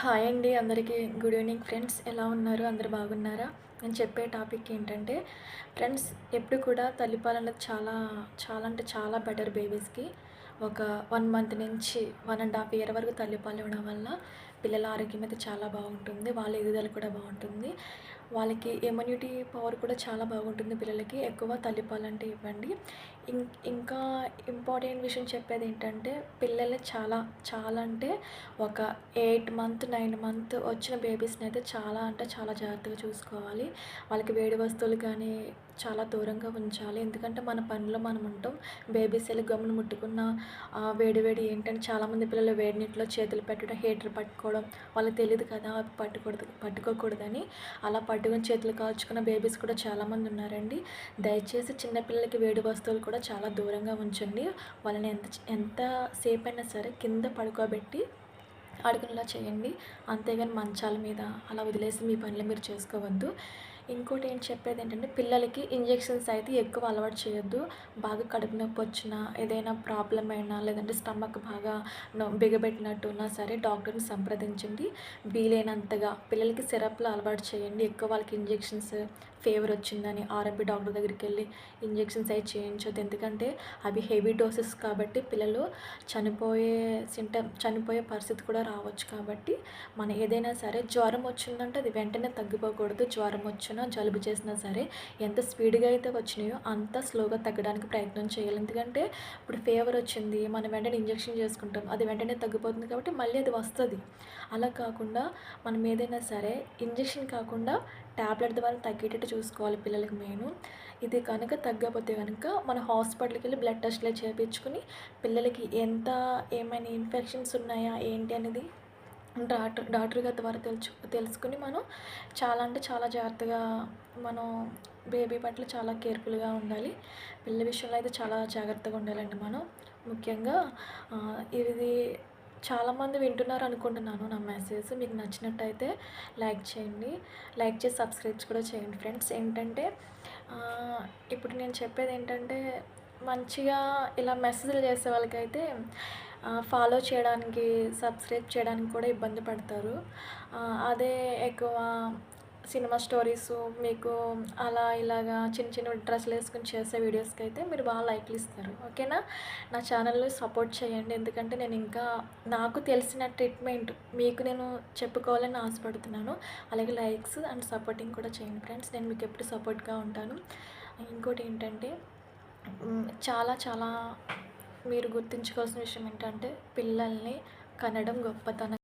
Hi అండి అందరికీ. Good evening friends. ఎలా ఉన్నారు? అందరూ బాగున్నారా? నేను చెప్పే టాపిక్ ఏంటంటే ఫ్రెండ్స్, ఎప్పుడు కూడా తల్లిపాలు అనేది చాలా చాలా అంటే చాలా బెటర్ బేబీస్కి. ఒక 1 మంత్ నుంచి 1½ ఇయర్ వరకు తల్లిపాలు ఇవ్వడం వల్ల పిల్లల ఆరోగ్యం అయితే చాలా బాగుంటుంది. వాళ్ళ ఎదుగుదల కూడా బాగుంటుంది. వాళ్ళకి ఇమ్యూనిటీ పవర్ కూడా చాలా బాగుంటుంది పిల్లలకి. ఎక్కువ తల్లిపాలు అంటే ఇవ్వండి. ఇంకా ఇంపార్టెంట్ విషయం చెప్పేది ఏంటంటే పిల్లల్ని చాలా చాలా అంటే ఒక 8 మంత్ 9 మంత్ వచ్చిన బేబీస్ని అయితే చాలా అంటే చాలా జాగ్రత్తగా చూసుకోవాలి. వాళ్ళకి వేడి వస్తువులు కానీ చాలా దూరంగా ఉంచాలి. ఎందుకంటే మన పనిలో మనం ఉంటాం. బేబీస్ వెళ్ళి గమ్మున ముట్టుకున్న వేడి వేడి ఏంటంటే చాలామంది పిల్లలు వేడి నీటిలో చేతులు పెట్టడం, హీటర్ పట్టుకోవడం, వాళ్ళకి తెలియదు కదా పట్టుకోకూడదని. అలా పట్టుకొని చేతులు కాల్చుకున్న బేబీస్ కూడా చాలామంది ఉన్నారండి. దయచేసి చిన్నపిల్లలకి వేడి వస్తువులు కూడా చాలా దూరంగా ఉంచండి. వాళ్ళని ఎంత సేపు అయినా సరే కింద పడుకోబెట్టి ఆడుకునేలా చేయండి. అంతేగాని మంచాల మీద అలా వదిలేసి మీ పనులు మీరు చేసుకోవద్దు. ఇంకోటి చెప్పేది ఏంటంటే పిల్లలకి ఇంజెక్షన్స్ అయితే ఎక్కువ అలవాటు చేయొద్దు. బాగా కడుపు నొప్పి వచ్చినా, ఏదైనా ప్రాబ్లం అయినా, లేదంటే స్టమక్ బాగా బిగబెట్టినట్టు ఉన్నా సరే డాక్టర్ని సంప్రదించండి. వీలైనంతగా పిల్లలకి సిరప్లు అలవాటు చేయండి. ఎక్కువ వాళ్ళకి ఇంజెక్షన్స్ ఫీవర్ వచ్చిందని ఆర్ఎంపీ డాక్టర్ దగ్గరికి వెళ్ళి ఇంజెక్షన్స్ అవి చేయించొద్దు. ఎందుకంటే అవి హెవీ డోసెస్ కాబట్టి పిల్లలు చనిపోయే పరిస్థితి కూడా రావచ్చు. కాబట్టి మనం ఏదైనా సరే జ్వరం వచ్చిందంటే అది వెంటనే తగ్గిపోకూడదు. జ్వరం వచ్చినా, జలుబు చేసినా సరే ఎంత స్పీడ్గా అయితే వచ్చినాయో అంత స్లోగా తగ్గడానికి ప్రయత్నం చేయాలి. ఎందుకంటే ఇప్పుడు ఫీవర్ వచ్చింది, మనం వెంటనే ఇంజెక్షన్ చేసుకుంటాం, అది వెంటనే తగ్గిపోతుంది కాబట్టి మళ్ళీ అది వస్తుంది. అలా కాకుండా మనం ఏదైనా సరే ఇంజెక్షన్ కాకుండా ట్యాబ్లెట్ ద్వారా తగ్గేటట్టు చూసుకోవాలి పిల్లలకి మెయిన్. ఇది కనుక తగ్గకపోతే కనుక మన హాస్పిటల్కి వెళ్ళి బ్లడ్ టెస్ట్లు చేయించుకుని పిల్లలకి ఏమైనా ఇన్ఫెక్షన్స్ ఉన్నాయా ఏంటి అనేది డాక్టర్ గారి ద్వారా తెలుసుకుని మనం చాలా అంటే చాలా జాగ్రత్తగా మనం బేబీ పట్ల చాలా కేర్ఫుల్గా ఉండాలి. పిల్లల విషయంలో అయితే చాలా జాగ్రత్తగా ఉండాలండి మనం. ముఖ్యంగా ఇది చాలామంది వింటున్నారు అనుకుంటున్నాను నా మెసేజ్. మీకు నచ్చినట్టయితే లైక్ చేయండి. లైక్ చేసి సబ్స్క్రైబ్ కూడా చేయండి ఫ్రెండ్స్. ఏంటంటే ఇప్పుడు నేను చెప్పేది ఏంటంటే మంచిగా ఇలా మెసేజ్లు చేసే వాళ్ళకైతే ఫాలో చేయడానికి, సబ్స్క్రైబ్ చేయడానికి కూడా ఇబ్బంది పడతారు. అదే ఎక్కువ సినిమా స్టోరీసు మీకు అలా ఇలాగా చిన్న చిన్న డ్రెస్సులు వేసుకొని చేసే వీడియోస్కి అయితే మీరు బాగా లైక్లు ఇస్తారు. ఓకేనా? నా ఛానల్ని సపోర్ట్ చేయండి. ఎందుకంటే నేను ఇంకా నాకు తెలిసిన ట్రీట్మెంట్ మీకు నేను చెప్పుకోవాలని ఆశపడుతున్నాను. అలాగే లైక్స్ అండ్ సపోర్టింగ్ కూడా చేయండి ఫ్రెండ్స్. నేను మీకు ఎప్పుడు సపోర్ట్గా ఉంటాను. ఇంకోటి ఏంటంటే చాలా చాలా మీరు గుర్తుంచుకోవాల్సిన విషయం ఏంటంటే పిల్లల్ని కనడం గొప్పతనం.